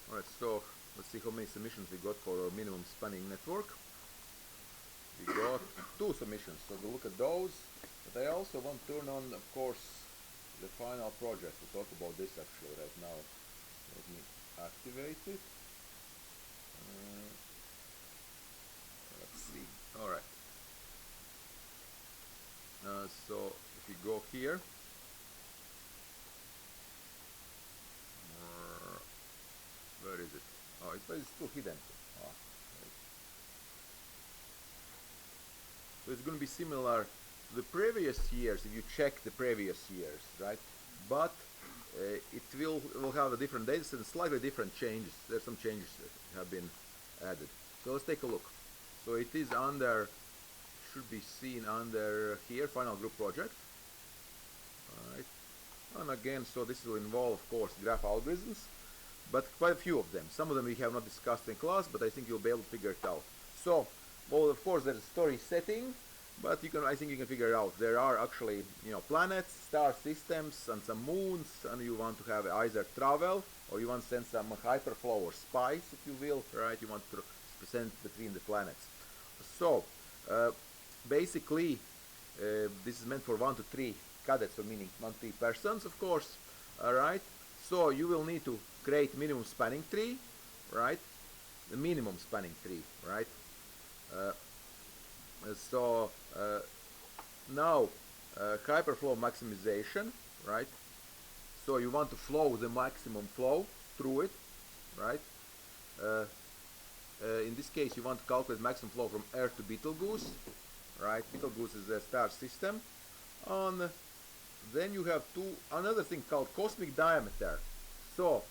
Alright, so let's see how many submissions we got for our minimum spanning network. We got 2 submissions, so we'll look at those. But I also want to turn on, of course, the final project. We'll talk about this actually right now. Let me activate it. Let's see. Alright. So if you go here, where is it? Oh, it's still hidden. Oh, so it's going to be similar to the previous years if you check the previous years, right? But it will have a different data set and slightly different changes. There's some changes that have been added. So let's take a look. So it is under, should be seen under here, final group project. Alright. And again, so this will involve, of course, graph algorithms, but quite a few of them. Some of them we have not discussed in class, but I think you'll be able to figure it out. So, well, of course, there's a story setting, but I think you can figure it out. There are actually, planets, star systems, and some moons, and you want to have either travel, or you want to send some hyperflow or spice, if you will, right? You want to send between the planets. So, basically, this is meant for 1 to 3 cadets, so meaning 1 to 3 persons, of course. Alright, so you will need to create minimum spanning tree, right? The minimum spanning tree, right? Now hyperflow maximization, right? So you want to flow the maximum flow through it, right? In this case, you want to calculate maximum flow from Earth to Betelgeuse, right? Betelgeuse is a star system. And then you have another thing called cosmic diameter. So,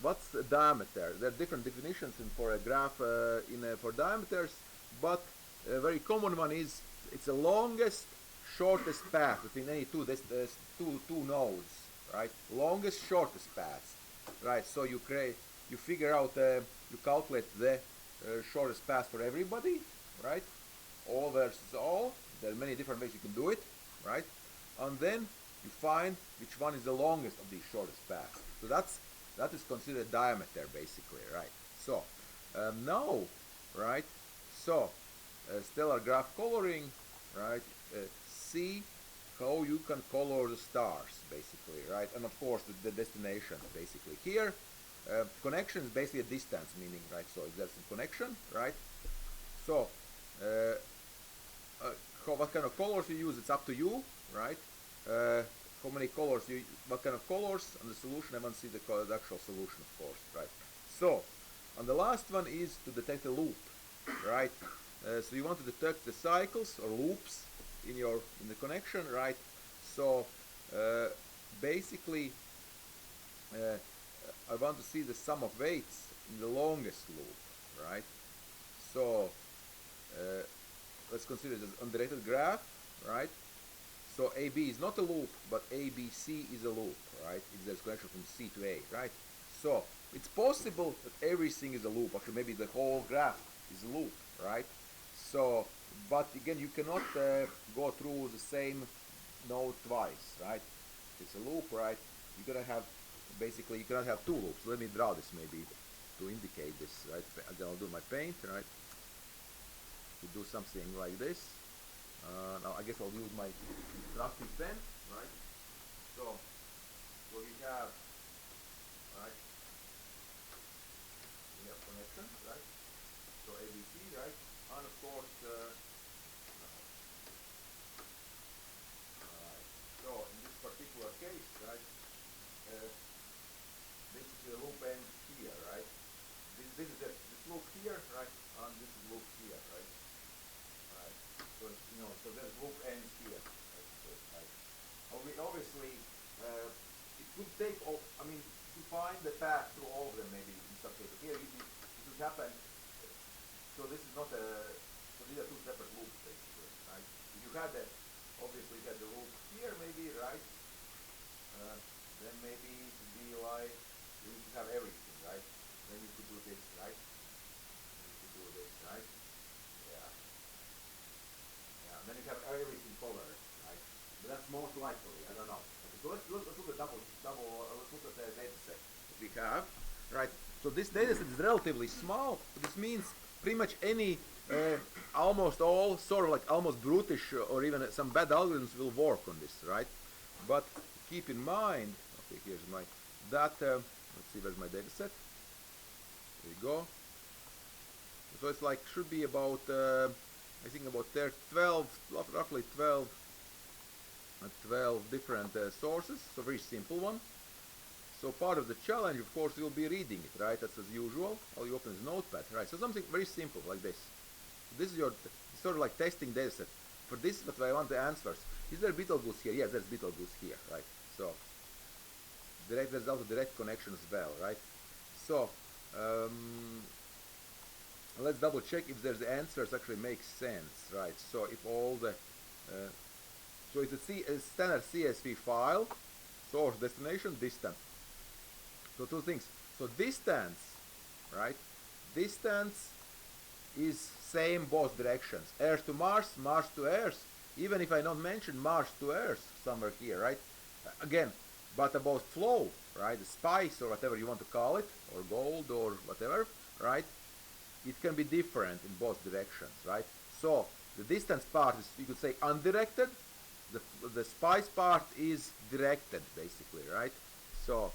what's the diameter? There are different definitions for a graph for diameters, but a very common one is it's the longest, shortest path between any two nodes, right? Longest, shortest path, right? So you figure out, you calculate the shortest path for everybody, right? All versus all. There are many different ways you can do it, right? And then you find which one is the longest of these shortest paths. So that is considered diameter, basically, right? So now, right? So stellar graph coloring, right? See how you can color the stars, basically, right? And of course the destination, basically. Here, connection is basically a distance, meaning, right? So if there's a connection, right? So what kind of colors you use, it's up to you, right? How many colors, what kind of colors, and the solution, I want to see the actual solution, of course, right? So, and the last one is to detect a loop, right? So you want to detect the cycles or loops in the connection, right? So basically, I want to see the sum of weights in the longest loop, right? So let's consider this undirected graph, right? So AB is not a loop, but ABC is a loop, right? If there's connection from C to A, right? So it's possible that everything is a loop. Actually, maybe the whole graph is a loop, right? So, but again, you cannot go through the same node twice, right? It's a loop, right? You're gonna have, basically, you cannot have 2 loops. Let me draw this maybe to indicate this, right? Again, I'll do my paint, right? To do something like this. Now I guess I'll use my drafting pen, right? So we have, right? We have connection, right? So ABC, right? And of course, so in this particular case, right? Basically the loop ends here, right? This is this loop here, right? And this is loop here, right? So so that loop ends here. Right? So, right. Obviously, it could take. To find the path through all of them, maybe in some cases. Here, this would happen. So this is not a. So these are 2 separate loops, basically, right? If you had obviously you had the loop here, maybe, right? Then maybe it would be like you need to have everything, right? Then you could do this, right? You could do this, right? Yeah. Then you have everything colored, right? But that's most likely. I don't know. Okay, so let's look at let's look at the data set that we have. Right So this data set is relatively small. This means pretty much any, almost all sort of like almost brutish or even some bad algorithms will work on this, right? But keep in mind, okay, here's my, that, let's see, where's my data set? There you go. So it's like, should be about, I think about 12, roughly 12 different sources, so very simple one. So part of the challenge, of course, will be reading it, right? That's as usual. All you open is Notepad, right? So something very simple like this. This is your sort of like testing data set. For this, what I want the answers. Is there Betelgeuse here? Yes, there's Betelgeuse here, right? So there's also direct connection as well, right? So let's double check if there's the answers actually make sense, right? So if all the so it's a standard CSV file, source, destination, distance. So two things. So distance, right? Distance is same both directions. Earth to Mars, Mars to Earth. Even if I don't mention Mars to Earth somewhere here, right? Again, but about flow, right? The spice or whatever you want to call it, or gold or whatever, right? It can be different in both directions, right? So the distance part is, you could say, undirected. The spice part is directed, basically, right? So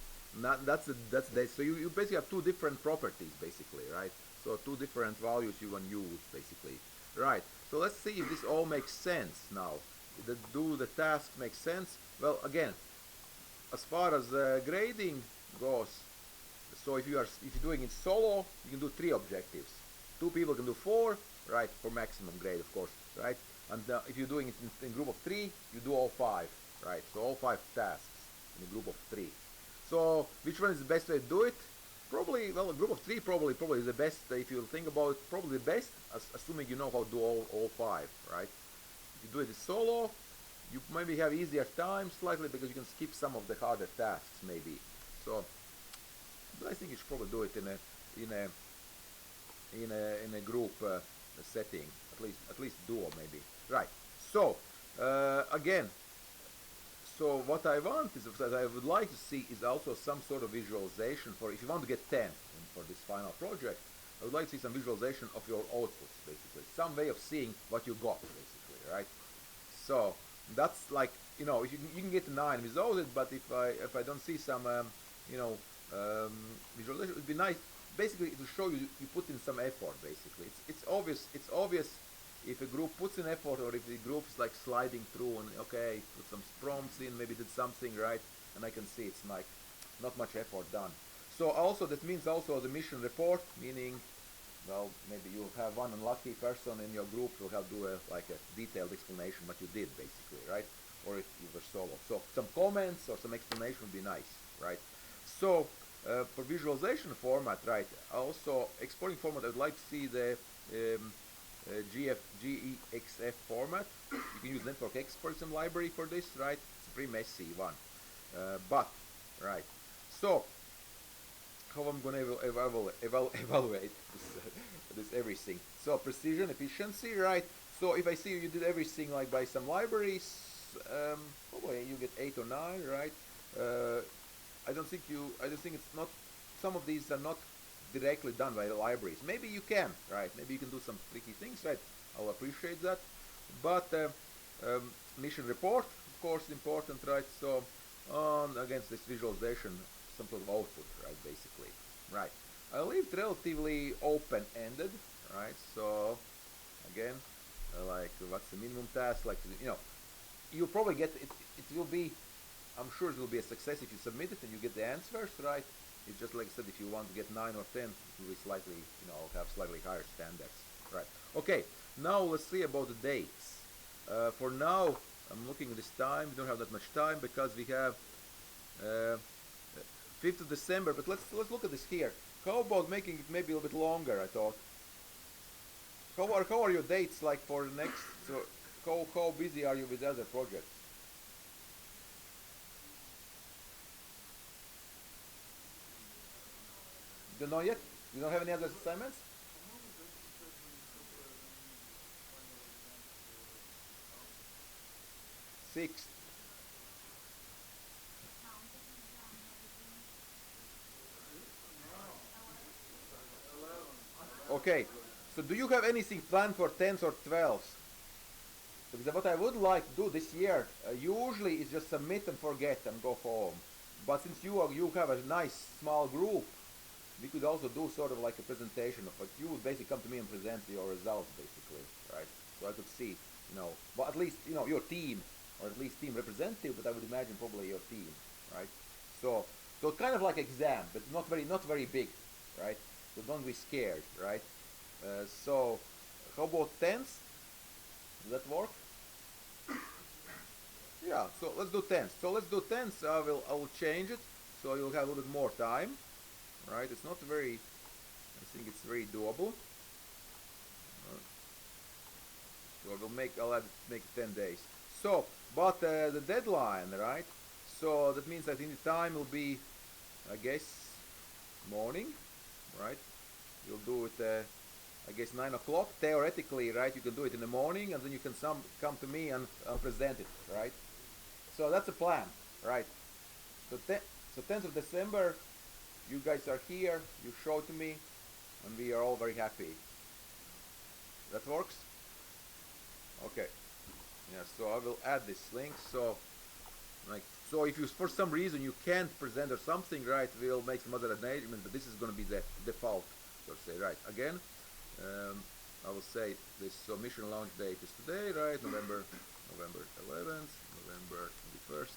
that's so you basically have two different properties, basically, right? So two different values you can use, basically, right? So let's see if this all makes sense now. Do the task make sense? Well, again, as far as grading goes, so if you're doing it solo, you can do 3 objectives. 2 people can do 4, right? For maximum grade, of course, right? And if you're doing it in group of 3, you do all 5, right? So all 5 tasks in a group of 3. So which one is the best way to do it? Probably, well, a group of 3 probably is the best. If you think about it, probably the best, assuming you know how to do all 5, right? If you do it solo, you maybe have easier time slightly because you can skip some of the harder tasks, maybe. So, but I think you should probably do it in a group setting, at least duo, maybe. Right. So again, so what I want is that I would like to see is also some sort of visualization for if you want to get 10 for this final project. I would like to see some visualization of your outputs, basically, some way of seeing what you got, basically, right? So that's like, you know, you can get 9 without it, but if I don't see some visualization, it would be nice. Basically, to show you put in some effort. Basically, it's obvious if a group puts in effort, or if the group is like sliding through and okay, put some prompts in, maybe did something right, and I can see it's like not much effort done. So also that means also the mission report, meaning, well, maybe you'll have one unlucky person in your group who will have do like a detailed explanation what you did, basically, right? Or if you were solo. So some comments or some explanation would be nice, right? So for visualization format, right? Also exporting format, I would like to see the GEXF format. You can use network exports in library for this, right? It's a pretty messy one, but right. So how I'm going to evaluate this everything? So precision, efficiency, right? So if I see you did everything like by some libraries, probably you get 8 or 9, right? I don't think it's not. Some of these are not directly done by the libraries. Maybe you can, right? Maybe you can do some tricky things, right? I'll appreciate that. But mission report, of course, important, right? So against this visualization, some sort of output, right? Basically, right? I'll leave it relatively open-ended, right? So again, like what's the minimum task? Like, you know, you'll probably get it. It will be. I'm sure it will be a success if you submit it and you get the answers, right? It's just like I said, if you want to get 9 or 10, it will be slightly, you know, have slightly higher standards, right? Okay, now let's see about the dates. For now, I'm looking at this time. We don't have that much time because we have 5th of December. But let's look at this here. How about making it maybe a little bit longer? I thought. How are your dates like for the next? So how busy are you with other projects? You don't know yet? You don't have any other assignments? 6th. Okay, so do you have anything planned for 10th or 12th? Because what I would like to do this year, usually is just submit and forget and go home. But since you have a nice small group, we could also do sort of like a presentation of like you would basically come to me and present your results basically, right? So I could see, but at least your team or at least team representative, but I would imagine probably your team, right? So so kind of like exam, but not very big, right? So don't be scared, right? So how about 10th? Does that work? Yeah, so let's do 10th. So let's do 10th. I will change it so you'll have a little bit more time, right? It's not very. I think it's very doable. So make it 10 days. So, but the deadline, right? So that means I think the time will be, I guess, morning, right? You'll do it, I guess, 9 o'clock. Theoretically, right? You can do it in the morning, and then you can come to me and present it, right? So that's a plan, right? So, so 10th of December, you guys are here. You show to me, and we are all very happy. That works. Okay. Yeah. So I will add this link. So, like, so if you for some reason you can't present or something, right? We'll make some other arrangement, but this is going to be the default. So say right again. I will say this mission launch date is today, right? November 11th, November 21st.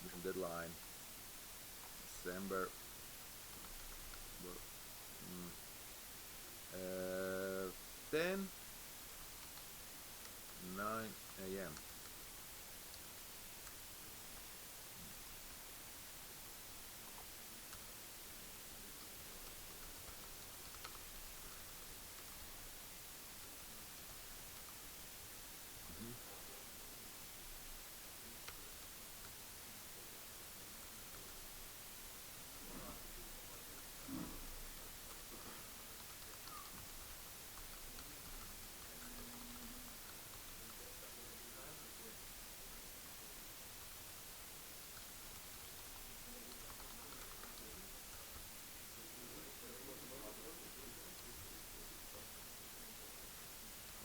Mission deadline December 10 9 a.m.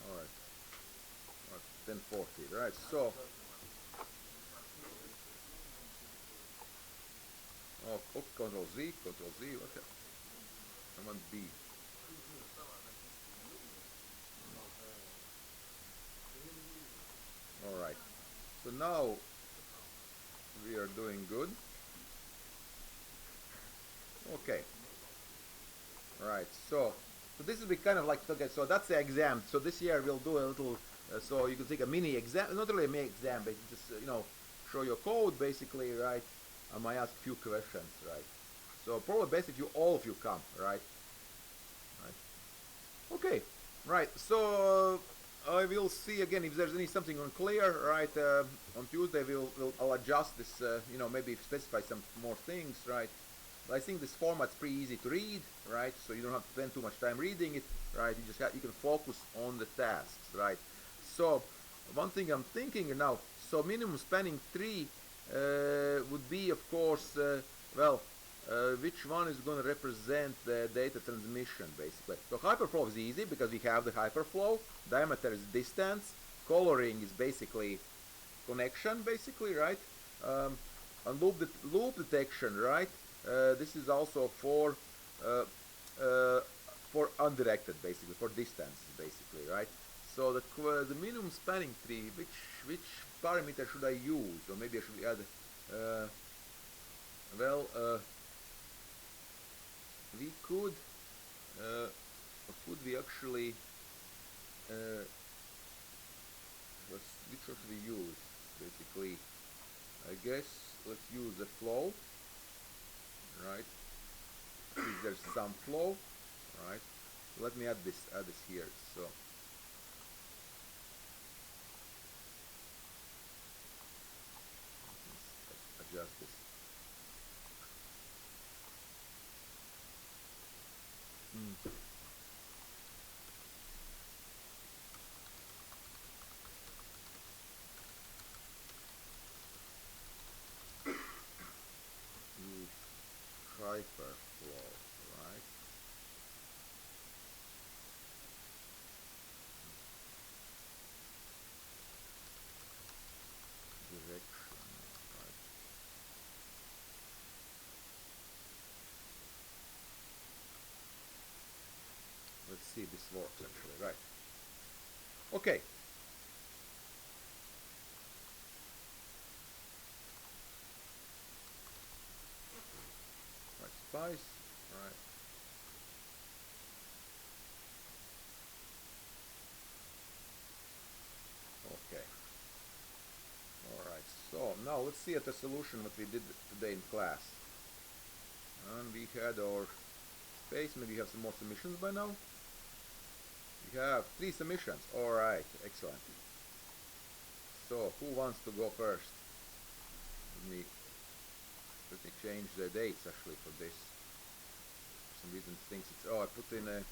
All right. 10:40. Right. So, Control Z, Control Z. Okay. I want B. All right. So now we are doing good. Okay. Right. So this will be kind of like, okay. So that's the exam. So this year we'll do a little. So you can take a mini exam, not really a mini exam, but just show your code basically, right? I might ask a few questions, right? So probably best if all of you come, right? Right. Okay. Right. So I will see again if there's something unclear, right? On Tuesday I'll adjust this, maybe specify some more things, right? But I think this format's pretty easy to read, right? So you don't have to spend too much time reading it, right? You can focus on the tasks, right? So one thing I'm thinking now, so minimum spanning tree would be, of course, which one is going to represent the data transmission, basically. So hyperflow is easy because we have the hyperflow. Diameter is distance. Coloring is basically connection, basically, right? And loop detection, right? This is also for undirected, basically, for distance, basically, right? So the minimum spanning tree, which parameter should I use? Or maybe I should add, we could we actually, which should we use? Basically, I guess let's use the flow, right? There's some flow, right? Let me add this here. So let's adjust this. Use hyperflow, right? see if this works actually, right? Okay. Right, spice, right. Okay. Alright, so now let's see at the solution what we did today in class. And we had our space, maybe you have some more submissions by now? We have 3 submissions, alright, excellent. So, who wants to go first? Let me change the dates actually for this. For some reason it thinks it's, oh I put in a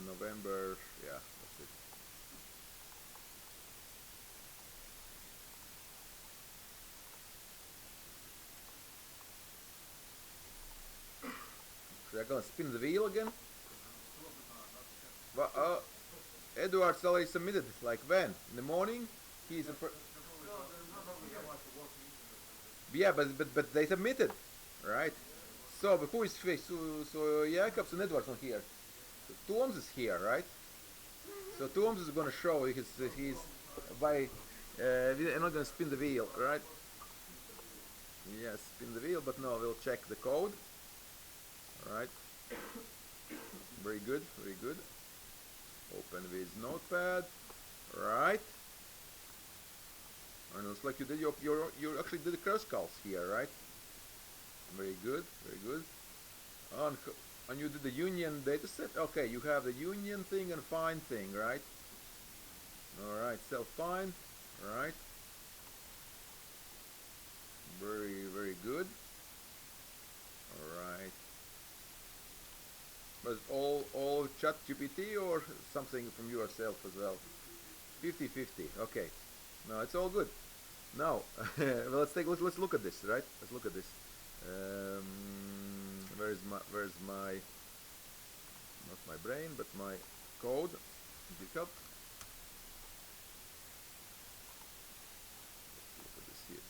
November, yeah, that's it. Should I go and spin the wheel again? Well, Edward's already submitted, like when? In the morning? He's a yeah, but they submitted, right? So, but who is so Jacobs and Edwards on here. So Toms is here, right? So Toms is gonna show his by we're not gonna spin the wheel, right? Yes, spin the wheel, but no, we'll check the code. Alright. Very good, very good. Open with notepad. Right. And it looks like you did you actually did the cross calls here, right? Very good, very good. And you did the union dataset. Okay, you have the union thing and find thing, right? Alright, self find. Alright. Very, very good. Alright. Was all chat GPT or something from yourself as well? 50-50. Okay. No, it's all good. Now, well, let's look at this, right? Let's look at this. Where's my not my brain, but my code? GitHub. Let's look at this here.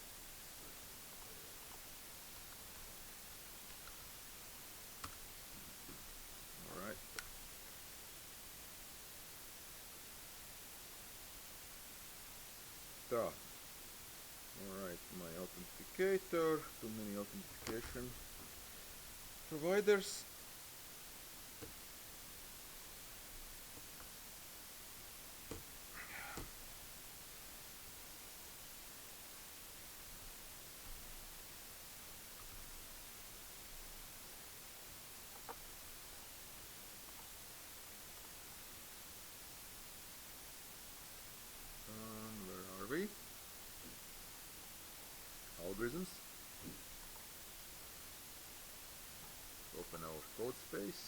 All right. So, all right, my authenticator. Too many authentication providers. Where are we? Algorithms. Open our code space.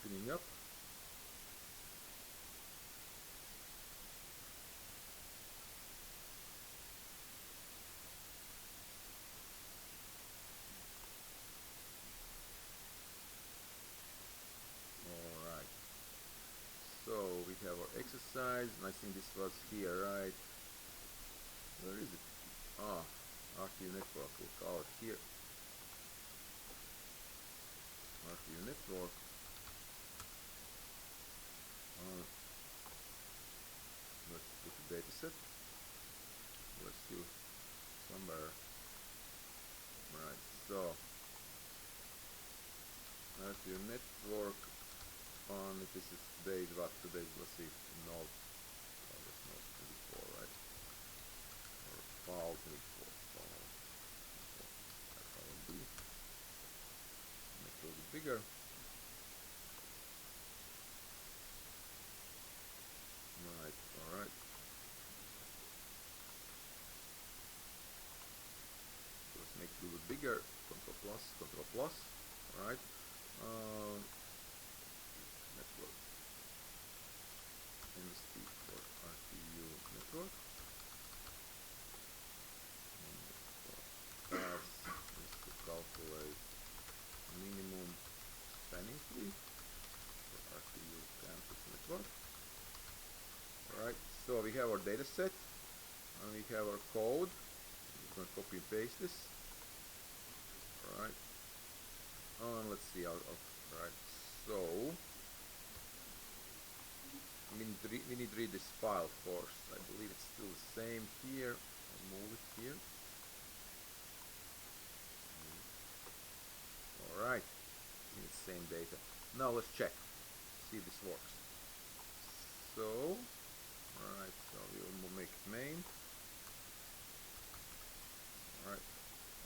Spinning up. Alright. So we have our exercise, and I think this was here, right? Where is it? Ah, RTU network, we'll call it here. RTU network. Let's put the data set. Let's do somewhere. Right, so RTU network on this is today's what? Today's, let's see, node. Oh, that's node 24, right? Or file 24. File 24. FLB. Make it a little bit bigger. Right, alright. So let's make it a little bit bigger. Control plus, alright. Network. MST for RTU network. Task is to calculate minimum spanning tree for RTU campus network. Alright, so we we have our data set, and we have our code. I'm going to copy and paste this. Alright. And let's see. Right. So we need to read this file first. I believe it's still the same here. I'll move it here. Alright. It's the same data. Now let's check. See if this works. So, alright, so we'll make it main.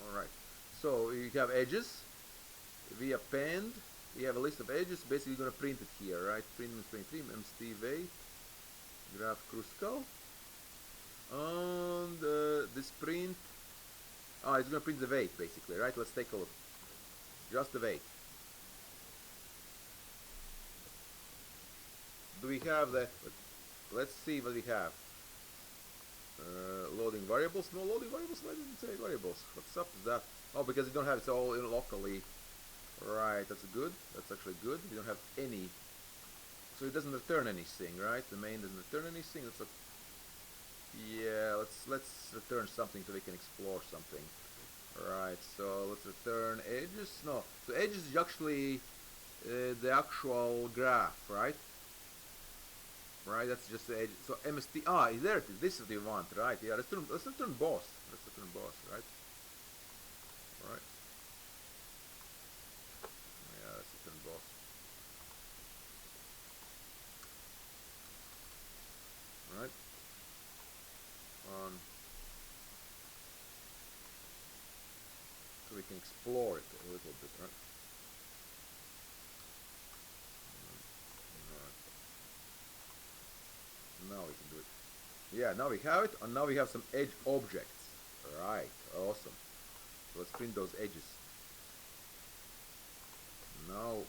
Alright. So you have edges. We append. We have a list of edges. Basically, you're gonna print it here, right? Print -23 mstv graph Kruskal. And this print. It's gonna print the weight basically, right? Let's take a look. Just the weight. Do we have the? Let's see what we have. Loading variables. No loading variables. Why didn't it say variables? What's up with that? Oh, because you don't have it all in locally. Right. That's good. That's actually good. We don't have any. So it doesn't return anything, right? The main doesn't return anything. That's yeah. Let's return something so we can explore something. Right. So let's return edges. No. So edges is actually the actual graph, right? Right, that's just the edge. So MST. There it is. This is what you want, right? Yeah, let's return both. Let's return both, right? Right. Yeah, let's return both. Right. So we can explore it a little bit, right? Now we can do it. Yeah, now we have it, and now we have some edge objects. Right, awesome. So let's print those edges. Now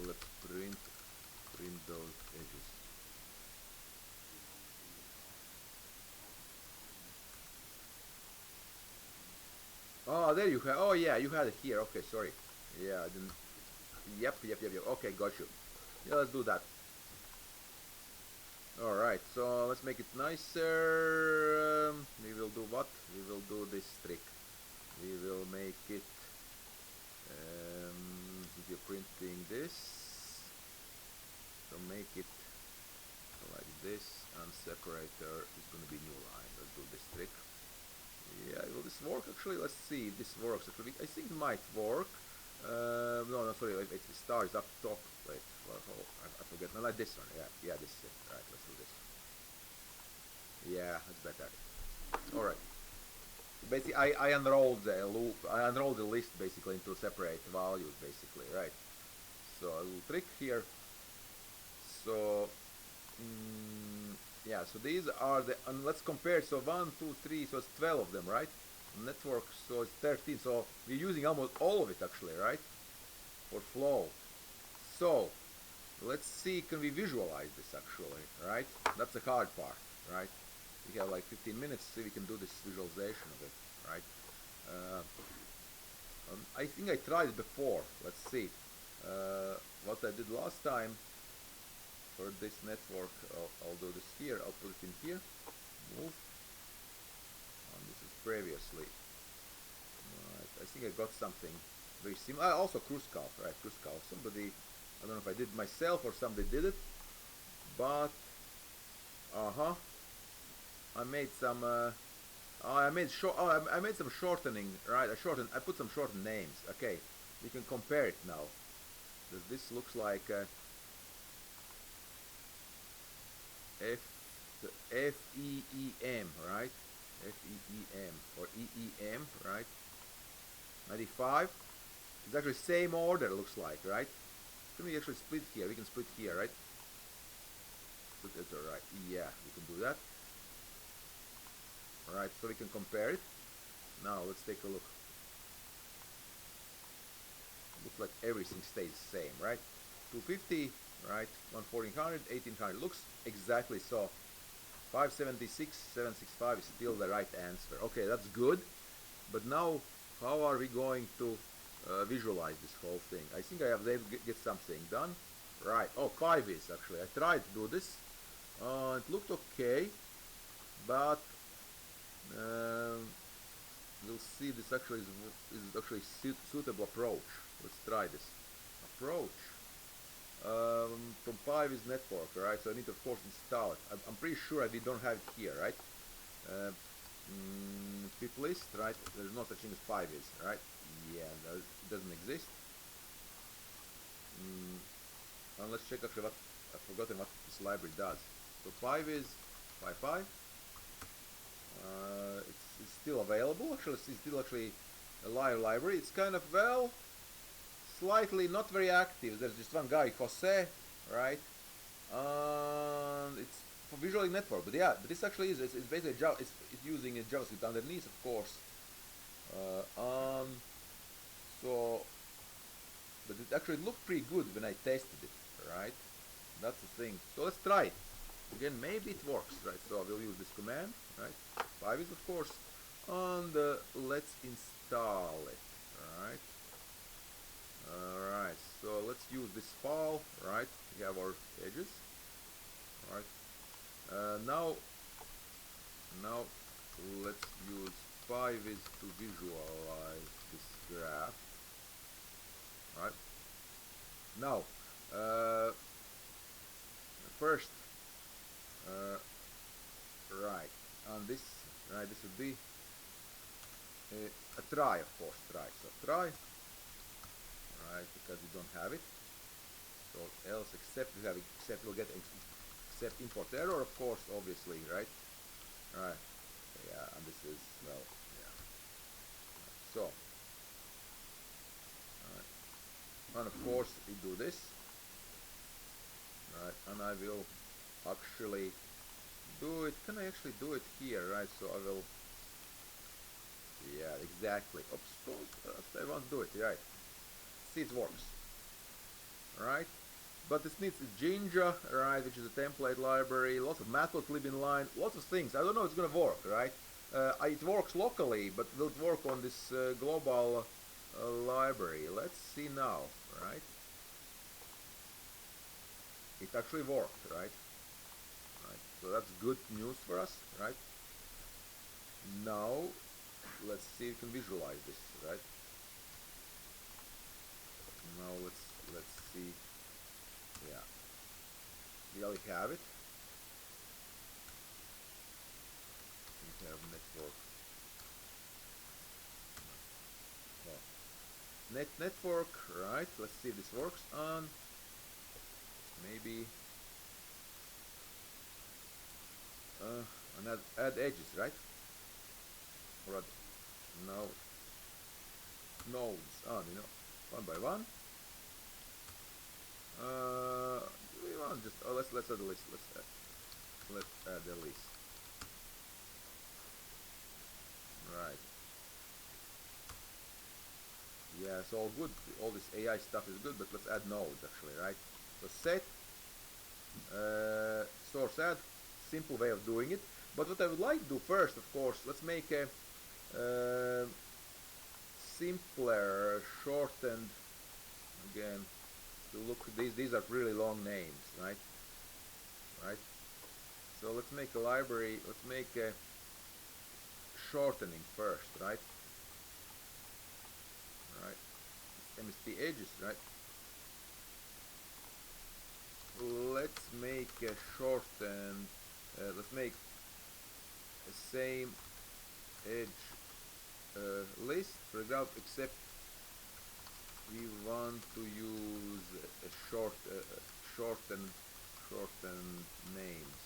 let's print those edges. Oh, there you have. Oh yeah, you had it here. Okay, sorry. Yeah, I didn't. Yep. Okay, got you. Yeah, let's do that. Alright, so let's make it nicer. We will do what? We will do this trick. We will make it, if you're printing this, so make it like this, and separator is going to be new line. Let's do this trick. Yeah, will this work actually? Let's see if this works actually. I think it might work. No, sorry, wait, the star is up top. Wait, I forget. No, like this one. Yeah, this is it. Right, let's do this. Yeah, that's better. All right. Basically, I unrolled the loop. I unrolled the list basically into separate values, basically, right? So a little trick here. So, yeah. So these are the. And let's compare. So 1, 2, 3. So it's 12 of them, right? Network. So it's 13. So we're using almost all of it actually, right? For flow. So let's see, can we visualize this actually, right? That's the hard part, right? We have like 15 minutes, so we can do this visualization of it, right? I think I tried it before. Let's see. What I did last time for this network, I'll do this here. I'll put it in here. Move. And this is previously. Right. I think I got something very similar. Also Kruskal, right? Kruskal. Somebody, I don't know if I did it myself or somebody did it, but I made some. I made some shortening, right? I put some shortened names. Okay, we can compare it now. This looks like FEEM, right? FEEM or EEM, right? 95. It's actually same order, looks like, right? Can we actually split here? We can split here, right? Split it, all right. Yeah, we can do that. All right, so we can compare it. Now let's take a look. Looks like everything stays the same, right? 250, right? 1400, 1800. Looks exactly so. 576, 765 is still the right answer. Okay, that's good. But now, how are we going to visualize this whole thing? I think I have to get something done. Right. Oh, 5 is actually. I tried to do this. It looked okay, but we'll see. This actually is actually suitable approach. Let's try this approach. From Five is network, right? So I need to of course install it. I'm pretty sure we don't have it here, right? Pip list, right? There's no such thing as 5is, right? Yeah, it doesn't exist. And let's check actually what I've forgotten what this library does. So 5 is 5. It's still available. Actually, it's still actually a live library. It's kind of, well, slightly not very active. There's just one guy, Jose, right? And it's for visual network, but yeah, but this actually is it's basically Java. It's using a JavaScript underneath, of course. So, but it actually looked pretty good when I tested it, right? That's the thing. So let's try it again. Maybe it works, right? So I will use this command, right? 5 is of course, and let's install it, right? Alright, so let's use this file, right? We have our edges, right? Now let's use 5 is to visualize this graph, right? Now, first, right, and this would be a try, of course, try. So try, right, because we don't have it. So else except we have except we'll get except import error, of course, obviously, right? Right. Yeah, and this is, well, yeah. So, and of course we do this, right? And I will actually do it. Can I actually do it here, right? So I will. Yeah, exactly. Oops, I won't do it, right? See, it works, right? But this needs Jinja, right, which is a template library, lots of matplotlib inline, lots of things. I don't know if it's gonna work, right? It works locally, but will it work on this global library? Let's see now, right? It actually worked, right? So that's good news for us, right? Now let's see if we can visualize this, right? Now let's see. Yeah, we already have it. We have network. Oh. Network, right? Let's see if this works. On maybe and add edges, right? Or add nodes on, one by one. We want just let's add a list. Let's add a list. Right. Yeah, it's all good. All this AI stuff is good, but let's add nodes actually, right? So set source add, simple way of doing it. But what I would like to do first, of course, let's make a simpler, shortened. Again, to look, these are really long names, right? Right. So let's make a library. Let's make a shortening first, right? Right. MSP edges, right? Let's make a shortened. Let's make the same edge list, for example, except we want to use a shortened names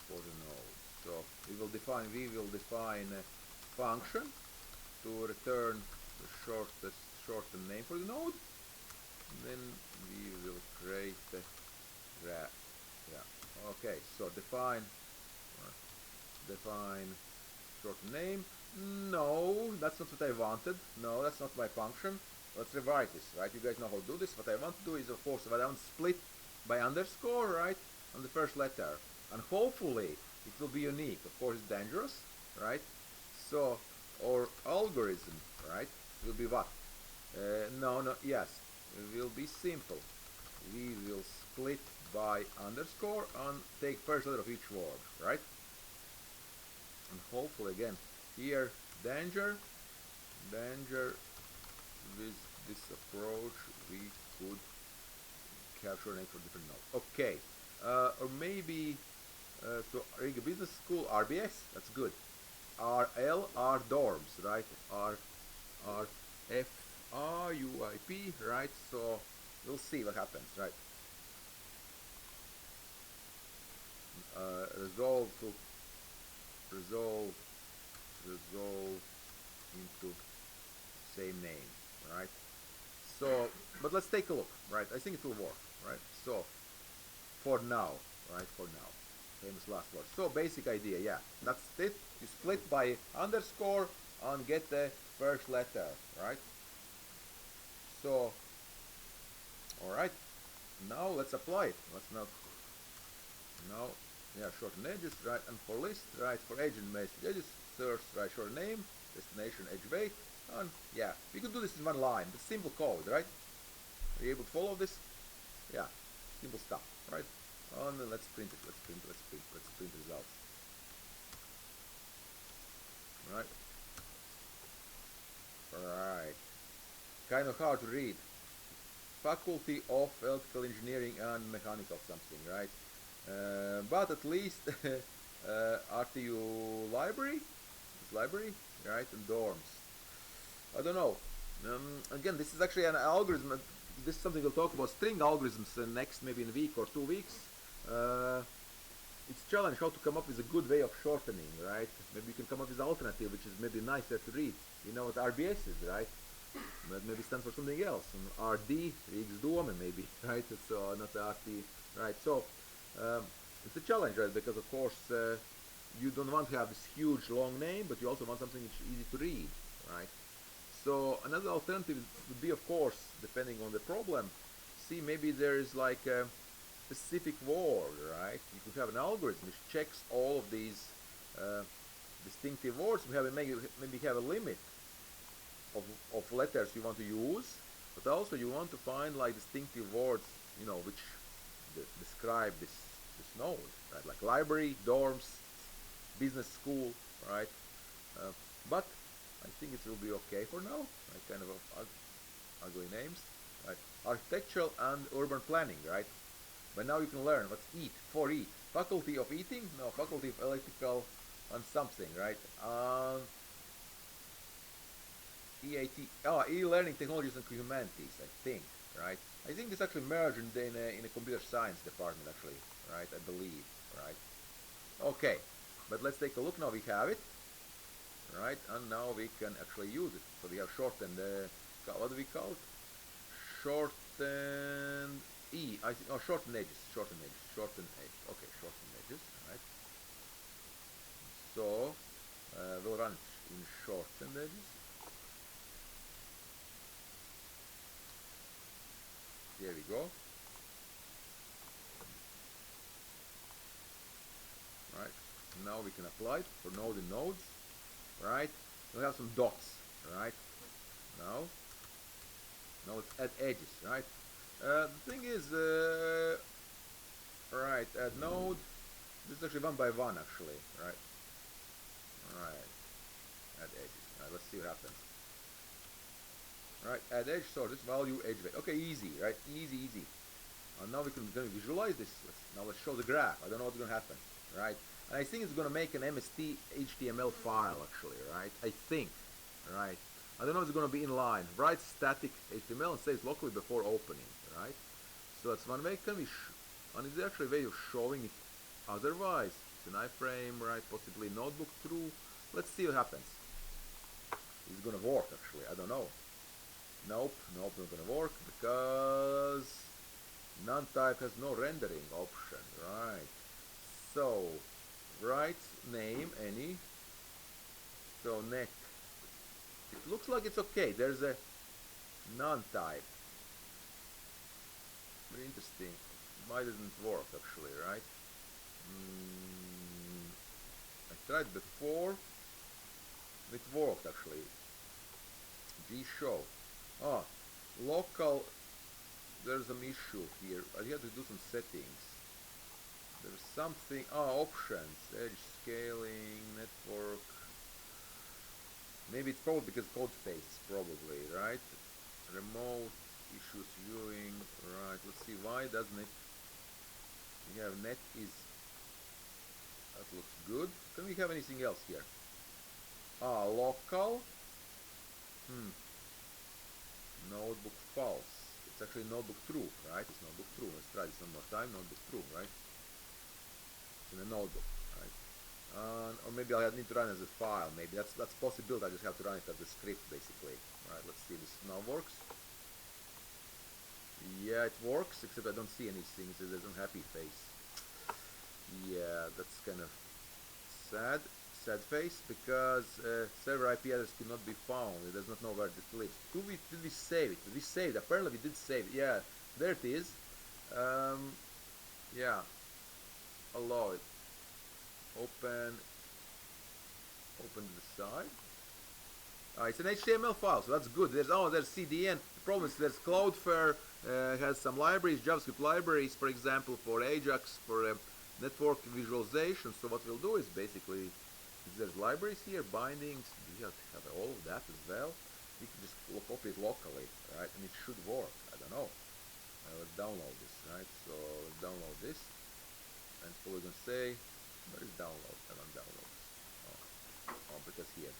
for the node. So we will define a function to return the shortened name for the node. And then we will create the graph. Yeah. Okay. So define shortened name. No, that's not what I wanted. No, that's not my function. Let's rewrite this, right? You guys know how to do this. What I want to do is, of course, I want to split by underscore, right, on the first letter. And hopefully it will be unique. Of course, it's dangerous, right? So our algorithm, right, will be what? Yes, it will be simple. We will split by underscore and take first letter of each word, right? And hopefully again here danger with this approach we could capture a name for different nodes. Okay, or maybe so Riga Business School RBS, that's good. RL are dorms, right? RFRUIP, right? So we'll see what happens, right? Resolve into same name, right? So, but let's take a look, right? I think it will work, right? So, for now, right? For now, famous last word. So, basic idea, yeah, that's it. You split by underscore and get the first letter, right? So, all right. Now let's apply it. Let's now, yeah, shorten edges, right? And for list, right? For agent message edges, search, right? Short name, destination, edge weight, and yeah, we can do this in one line. It's simple code, right? Are you able to follow this? Yeah, simple stuff, right? And then let's print it. Let's print results. Right. Alright. Kind of hard to read. Faculty of Electrical Engineering and Mechanical something, right? But at least RTU library, right? And dorms. I don't know. Again, this is actually an algorithm. This is something we'll talk about, string algorithms next, maybe in a week or 2 weeks. It's a challenge how to come up with a good way of shortening, right? Maybe you can come up with an alternative which is maybe nicer to read. You know what RBS is, right? That maybe stands for something else. And RD, Riksdagen maybe, right? So not RT, right? So it's a challenge, right? Because of course you don't want to have this huge long name, but you also want something which is easy to read, right? So another alternative would be, of course, depending on the problem, see maybe there is like a specific word, right? You could have an algorithm which checks all of these distinctive words. We have maybe have a limit of letters you want to use, but also you want to find like distinctive words, you know, which describe this node, right? Like library, dorms, business school, right? But I think it will be okay for now. Right? Kind of ugly names, right? Architectural and urban planning, right? But now you can learn what's EAT, for EAT. Faculty of Eating? No, Faculty of Electrical and something, right? EAT, E-Learning Technologies and Humanities, I think, right? I think this actually merged in a computer science department, actually, right? I believe, right? Okay, but let's take a look now. We have it, right? And now we can actually use it. So we have shortened, what do we call it? Shortened E, I think, shortened edges, shortened edge. Okay, shortened edges, right? So, we'll run it in shortened edges. Here we go. Right, now we can apply it for node and nodes, right? We have some dots, right? Now let's add edges, right? The thing is, right, add node. This is actually one by one, actually, right? Right, add edges. Right, let's see what happens. Right, add edge sources, value, edge weight. Okay, easy, right? Easy. And now we can visualize this. Let's show the graph. I don't know what's going to happen, right? And I think it's going to make an MST HTML file, actually, right? I think, right? I don't know if it's going to be in line. Write static HTML and saves locally before opening, right? So that's one way. Can we and it's actually a way of showing it otherwise. It's an iframe, right? Possibly notebook through. Let's see what happens. It's going to work, actually. I don't know. Nope, not going to work because none type has no rendering option, right? So, write name, any. So, neck. It looks like it's okay. There's a none type. Very interesting. Why doesn't it work, actually, right? I tried before. It worked, actually. G show. Local there's some issue here. I have to do some settings. There's something. Oh, options, edge scaling, network. Maybe it's probably because code space, probably, right? Remote issues viewing, right? Let's see, why doesn't it? We have net is, that looks good. Can we have anything else here? Ah, local. Notebook false. It's actually notebook true, right? It's notebook true. Let's try this one more time. Notebook true, right? It's in a notebook, right? Or maybe I need to run as a file. Maybe that's possible. I just have to run it as a script, basically. Right? Let's see if this now works. Yeah, it works, except I don't see anything. So there's a happy face. Yeah, that's kind of sad. Sad face, because server IP address could not be found. It does not know where it lives. Did we save it? Did we save it? Apparently we did save it. Yeah, there it is. Yeah, allow it. Open to the side. It's an HTML file, so that's good. There's CDN. The problem is there's Cloudflare has some libraries, JavaScript libraries, for example, for Ajax, for network visualization. So what we'll do is basically, if there's libraries here, bindings, we have to have all of that as well. We can just copy it locally, right? And it should work. I don't know. Let's download this, right? So let's download this. And it's probably going to say, where is download? I don't download this. Oh, because here.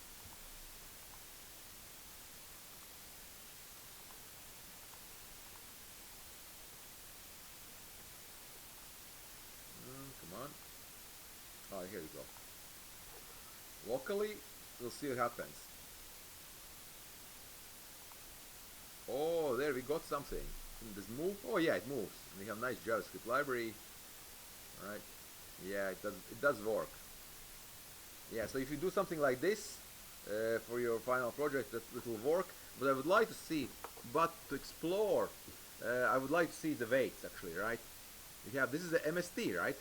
Come on. Oh, here we go. Locally, we'll see what happens. Oh, there we got something. Does it move? Oh yeah, it moves. We have nice JavaScript library. Alright. Yeah, it does work. Yeah, so if you do something like this for your final project, that it will work. But I would like to see, to explore, I would like to see the weights actually, right? We have, this is the MST, right?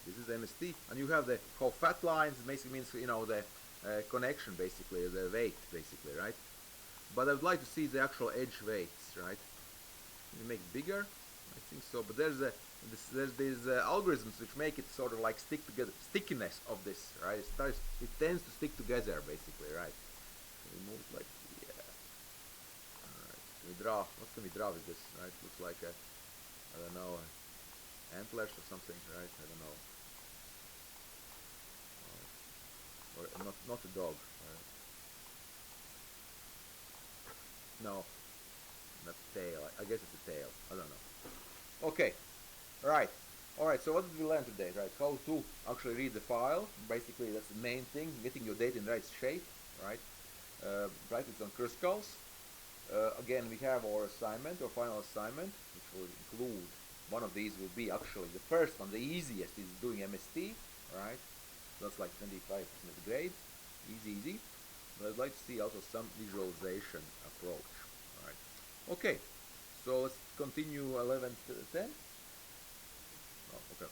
This is the MST, and you have the whole fat lines. Basically means, you know, the connection, basically the weight, basically, right? But I would like to see the actual edge weights, right? Can you make it bigger? I think so. But there's these algorithms which make it sort of like stick together, stickiness of this, right? It tends to stick together, basically, right? Can we move it like, yeah. All right. Can we draw? What can we draw with this? Right? Looks like a, I don't know, antlers or something, right? I don't know. Or not a dog. Right? No, not tail. I guess it's a tail. I don't know. Okay, right. All right. So what did we learn today? Right? How to actually read the file. Basically, that's the main thing. Getting your data in the right shape. Right. Write it on crystals. Again, we have our assignment, our final assignment, which will include, one of these will be actually the first one, the easiest, is doing MST. Right. That's like 25% grade, easy. But I'd like to see also some visualization approach. All right. Okay. So let's continue 11 to 10. Oh, okay.